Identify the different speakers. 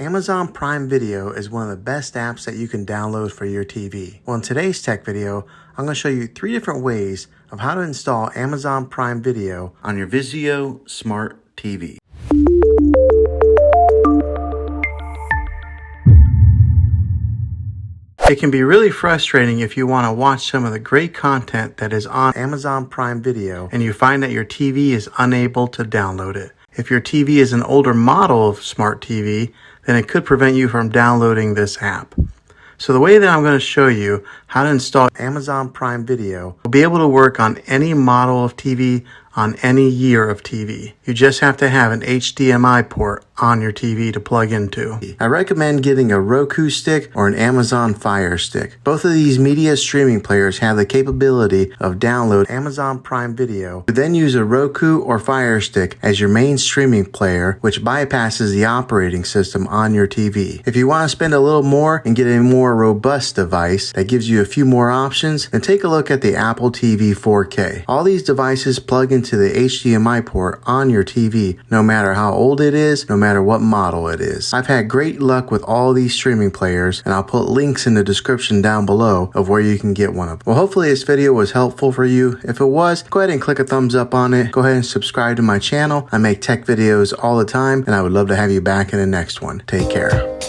Speaker 1: Amazon Prime Video is one of the best apps that you can download for your TV. Well, in today's tech video, I'm going to show you 3 different ways of how to install Amazon Prime Video on your Vizio smart TV. It can be really frustrating if you want to watch some of the great content that is on Amazon Prime Video and you find that your TV is unable to download it. If your TV is an older model of smart TV, then it could prevent you from downloading this app. So the way that I'm going to show you how to install Amazon Prime Video will be able to work on any model of TV, on any year of TV. You just have to have an HDMI port on your TV to plug into. I recommend getting a Roku stick or an Amazon Fire Stick. Both of these media streaming players have the capability of download Amazon Prime Video. You then use a Roku or Fire Stick as your main streaming player, which bypasses the operating system on your TV. If you want to spend a little more and get a more robust device that gives you a few more options, then take a look at the Apple TV 4K. All these devices plug into the HDMI port on your TV, no matter how old it is, no matter what model it is. I've had great luck with all these streaming players, and I'll put links in the description down below of where you can get one of them. Well, hopefully this video was helpful for you. If it was, go ahead and click a thumbs up on it. Go ahead and subscribe to my channel. I make tech videos all the time, and I would love to have you back in the next one. Take care.